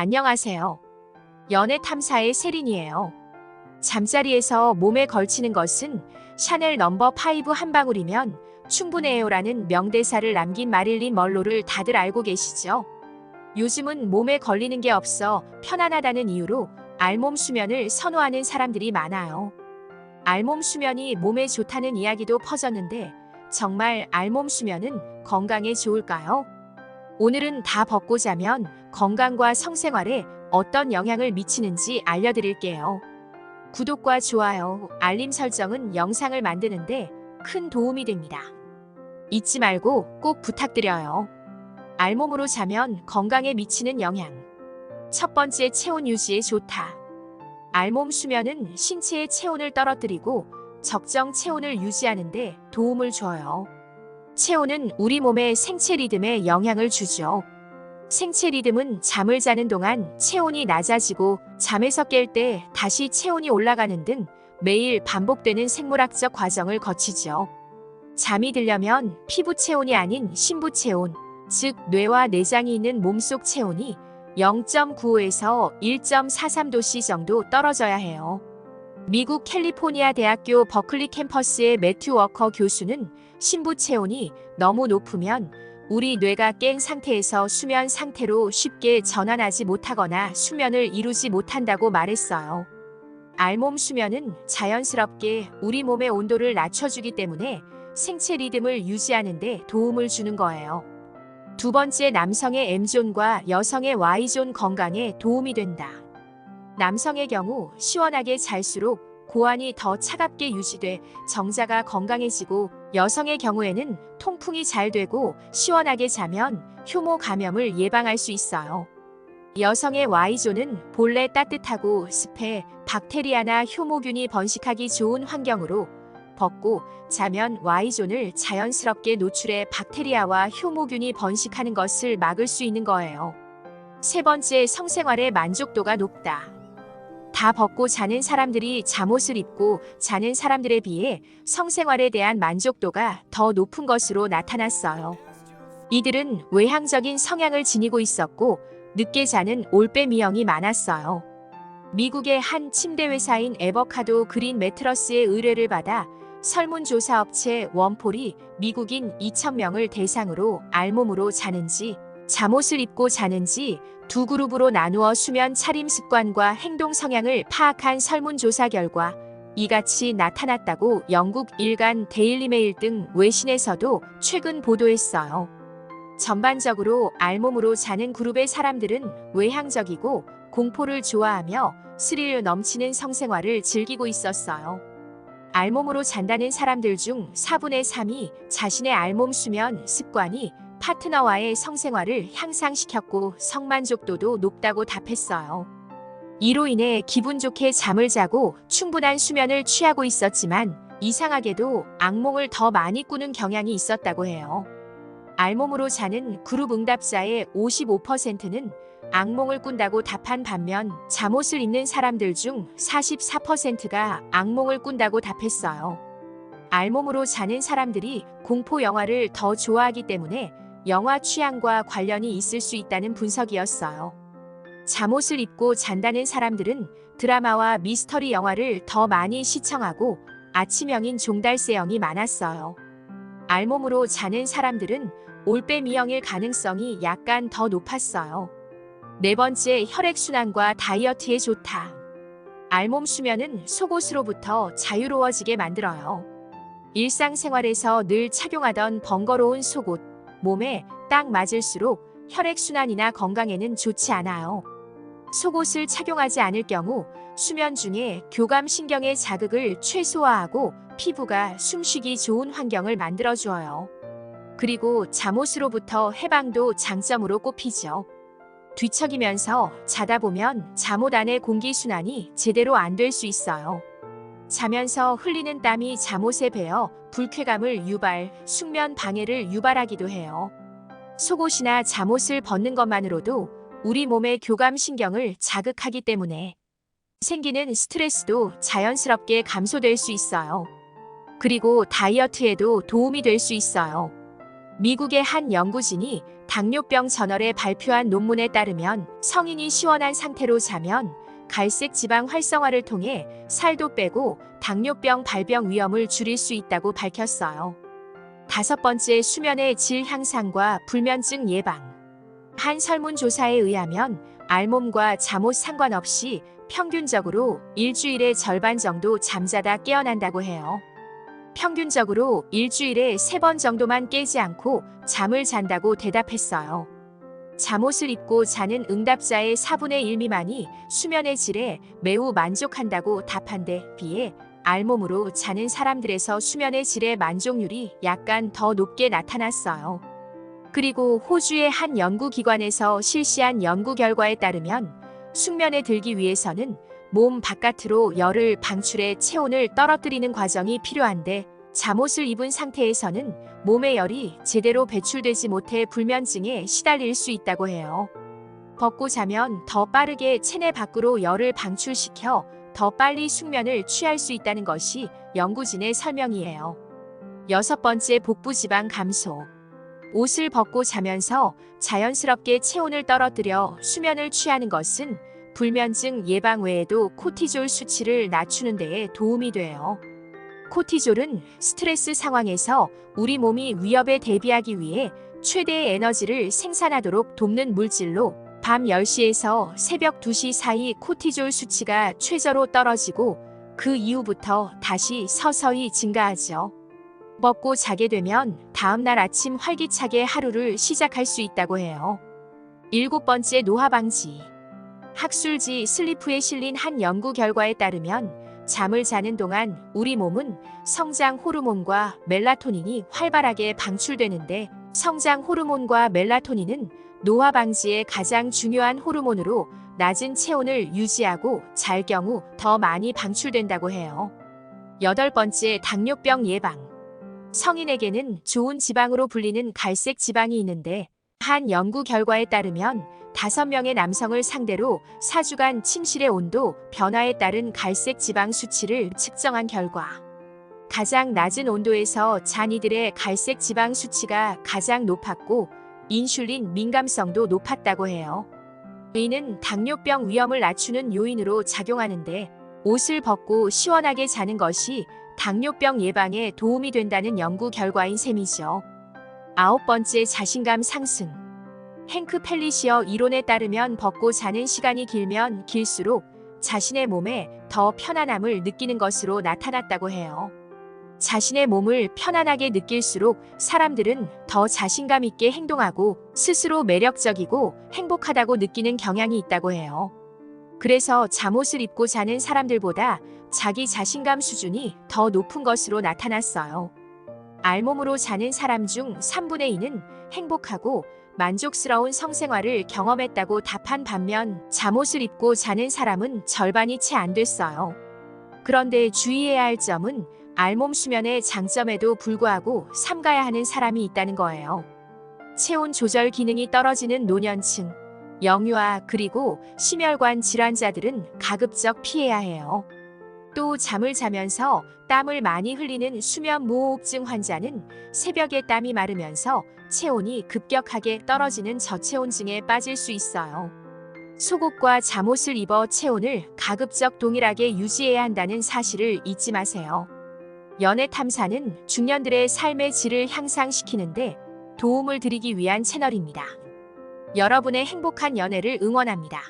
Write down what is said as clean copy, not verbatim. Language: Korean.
안녕하세요. 연애 탐사의 세린이에요. 잠자리에서 몸에 걸치는 것은 샤넬 넘버 5 한 방울이면 충분해요라는 명대사를 남긴 마릴린 먼로를 다들 알고 계시죠? 요즘은 몸에 걸리는 게 없어 편안하다는 이유로 알몸 수면을 선호하는 사람들이 많아요. 알몸 수면이 몸에 좋다는 이야기도 퍼졌는데 정말 알몸 수면은 건강에 좋을까요? 오늘은 다 벗고 자면 건강과 성생활에 어떤 영향을 미치는지 알려드릴게요. 구독과 좋아요, 알림 설정은 영상을 만드는데 큰 도움이 됩니다. 잊지 말고 꼭 부탁드려요. 알몸으로 자면 건강에 미치는 영향. 첫 번째, 체온 유지에 좋다. 알몸 수면은 신체의 체온을 떨어뜨리고 적정 체온을 유지하는 데 도움을 줘요. 체온은 우리 몸의 생체 리듬에 영향을 주죠. 생체 리듬은 잠을 자는 동안 체온이 낮아지고 잠에서 깰 때 다시 체온이 올라가는 등 매일 반복되는 생물학적 과정을 거치죠. 잠이 들려면 피부 체온이 아닌 심부 체온, 즉 뇌와 내장이 있는 몸속 체온이 0.95에서 1.43도씨 정도 떨어져야 해요. 미국 캘리포니아 대학교 버클리 캠퍼스의 매튜 워커 교수는 심부 체온이 너무 높으면 우리 뇌가 깬 상태에서 수면 상태로 쉽게 전환하지 못하거나 수면을 이루지 못한다고 말했어요. 알몸 수면은 자연스럽게 우리 몸의 온도를 낮춰주기 때문에 생체 리듬을 유지하는 데 도움을 주는 거예요. 두 번째, 남성의 M존과 여성의 Y존 건강에 도움이 된다. 남성의 경우 시원하게 잘수록 고환이 더 차갑게 유지돼 정자가 건강해지고, 여성의 경우에는 통풍이 잘 되고 시원하게 자면 효모 감염을 예방할 수 있어요. 여성의 Y존은 본래 따뜻하고 습해 박테리아나 효모균이 번식하기 좋은 환경으로 벗고 자면 Y존을 자연스럽게 노출해 박테리아와 효모균이 번식하는 것을 막을 수 있는 거예요. 세 번째, 성생활의 만족도가 높다. 다 벗고 자는 사람들이 잠옷을 입고 자는 사람들에 비해 성생활에 대한 만족도가 더 높은 것으로 나타났어요. 이들은 외향적인 성향을 지니고 있었고 늦게 자는 올빼미형이 많았어요. 미국의 한 침대 회사인 에버카도 그린 매트러스의 의뢰를 받아 설문조사 업체 웜폴이 미국인 2,000명을 대상으로 알몸으로 자는지 잠옷을 입고 자는지 두 그룹으로 나누어 수면 차림 습관과 행동 성향을 파악한 설문조사 결과 이같이 나타났다고 영국 일간 데일리메일 등 외신에서도 최근 보도했어요. 전반적으로 알몸으로 자는 그룹의 사람들은 외향적이고 공포를 좋아하며 스릴 넘치는 성생활을 즐기고 있었어요. 알몸으로 잔다는 사람들 중 4분의 3이 자신의 알몸 수면 습관이 파트너와의 성생활을 향상시켰고 성만족도도 높다고 답했어요. 이로 인해 기분 좋게 잠을 자고 충분한 수면을 취하고 있었지만 이상하게도 악몽을 더 많이 꾸는 경향이 있었다고 해요. 알몸으로 자는 그룹 응답자의 55%는 악몽을 꾼다고 답한 반면 잠옷을 입는 사람들 중 44%가 악몽을 꾼다고 답했어요. 알몸으로 자는 사람들이 공포 영화를 더 좋아하기 때문에 영화 취향과 관련이 있을 수 있다는 분석이었어요. 잠옷을 입고 잔다는 사람들은 드라마와 미스터리 영화를 더 많이 시청하고 아침형인 종달새형이 많았어요. 알몸으로 자는 사람들은 올빼미형일 가능성이 약간 더 높았어요. 네 번째, 혈액순환과 다이어트에 좋다. 알몸 수면은 속옷으로부터 자유로워지게 만들어요. 일상생활에서 늘 착용하던 번거로운 속옷, 몸에 딱 맞을수록 혈액순환이나 건강에는 좋지 않아요. 속옷을 착용하지 않을 경우 수면 중에 교감신경의 자극을 최소화하고 피부가 숨쉬기 좋은 환경을 만들어주어요. 그리고 잠옷으로부터 해방도 장점으로 꼽히죠. 뒤척이면서 자다 보면 잠옷 안의 공기순환이 제대로 안 될 수 있어요. 자면서 흘리는 땀이 잠옷에 배어 불쾌감을 유발, 숙면 방해를 유발하기도 해요. 속옷이나 잠옷을 벗는 것만으로도 우리 몸의 교감신경을 자극하기 때문에 생기는 스트레스도 자연스럽게 감소될 수 있어요. 그리고 다이어트에도 도움이 될 수 있어요. 미국의 한 연구진이 당뇨병 저널에 발표한 논문에 따르면 성인이 시원한 상태로 자면 갈색 지방 활성화를 통해 살도 빼고 당뇨병 발병 위험을 줄일 수 있다고 밝혔어요. 5번째, 수면의 질 향상과 불면증 예방. 한 설문조사에 의하면 알몸과 잠옷 상관없이 평균적으로 일주일의 절반 정도 잠자다 깨어난다고 해요. 평균적으로 일주일에 3번 정도만 깨지 않고 잠을 잔다고 대답했어요. 잠옷을 입고 자는 응답자의 4분의 1 미만이 수면의 질에 매우 만족한다고 답한 데 비해 알몸으로 자는 사람들에서 수면의 질의 만족률이 약간 더 높게 나타났어요. 그리고 호주의 한 연구기관에서 실시한 연구 결과에 따르면 숙면에 들기 위해서는 몸 바깥으로 열을 방출해 체온을 떨어뜨리는 과정이 필요한데 잠옷을 입은 상태에서는 몸의 열이 제대로 배출되지 못해 불면증에 시달릴 수 있다고 해요. 벗고 자면 더 빠르게 체내 밖으로 열을 방출시켜 더 빨리 숙면을 취할 수 있다는 것이 연구진의 설명이에요. 6번째, 복부 지방 감소. 옷을 벗고 자면서 자연스럽게 체온을 떨어뜨려 수면을 취하는 것은 불면증 예방 외에도 코티졸 수치를 낮추는 데에 도움이 돼요. 코티졸은 스트레스 상황에서 우리 몸이 위협에 대비하기 위해 최대의 에너지를 생산하도록 돕는 물질로 밤 10시에서 새벽 2시 사이 코티졸 수치가 최저로 떨어지고 그 이후부터 다시 서서히 증가하죠. 먹고 자게 되면 다음날 아침 활기차게 하루를 시작할 수 있다고 해요. 7번째, 노화 방지. 학술지 슬리프에 실린 한 연구 결과에 따르면 잠을 자는 동안 우리 몸은 성장 호르몬과 멜라토닌이 활발하게 방출되는데 성장 호르몬과 멜라토닌은 노화 방지에 가장 중요한 호르몬으로 낮은 체온을 유지하고 잘 경우 더 많이 방출된다고 해요. 8번째, 당뇨병 예방. 성인에게는 좋은 지방으로 불리는 갈색 지방이 있는데 한 연구 결과에 따르면 5명의 남성을 상대로 4주간 침실의 온도 변화에 따른 갈색 지방 수치를 측정한 결과 가장 낮은 온도에서 잔 이들의 갈색 지방 수치가 가장 높았고 인슐린 민감성도 높았다고 해요. 이는 당뇨병 위험을 낮추는 요인으로 작용하는데 옷을 벗고 시원하게 자는 것이 당뇨병 예방에 도움이 된다는 연구 결과인 셈이죠. 9번째, 자신감 상승. 행크 펠리시어 이론에 따르면 벗고 자는 시간이 길면 길수록 자신의 몸에 더 편안함을 느끼는 것으로 나타났다고 해요. 자신의 몸을 편안하게 느낄수록 사람들은 더 자신감 있게 행동하고 스스로 매력적이고 행복하다고 느끼는 경향이 있다고 해요. 그래서 잠옷을 입고 자는 사람들보다 자기 자신감 수준이 더 높은 것으로 나타났어요. 알몸으로 자는 사람 중 3분의 2는 행복하고 만족스러운 성생활을 경험했다고 답한 반면 잠옷을 입고 자는 사람은 절반이 채 안 됐어요. 그런데 주의해야 할 점은 알몸 수면의 장점에도 불구하고 삼가야 하는 사람이 있다는 거예요. 체온 조절 기능이 떨어지는 노년층, 영유아 그리고 심혈관 질환자들은 가급적 피해야 해요. 또 잠을 자면서 땀을 많이 흘리는 수면 무호흡증 환자는 새벽에 땀이 마르면서 체온이 급격하게 떨어지는 저체온증에 빠질 수 있어요. 속옷과 잠옷을 입어 체온을 가급적 동일하게 유지해야 한다는 사실을 잊지 마세요. 연애 탐사는 중년들의 삶의 질을 향상시키는데 도움을 드리기 위한 채널입니다. 여러분의 행복한 연애를 응원합니다.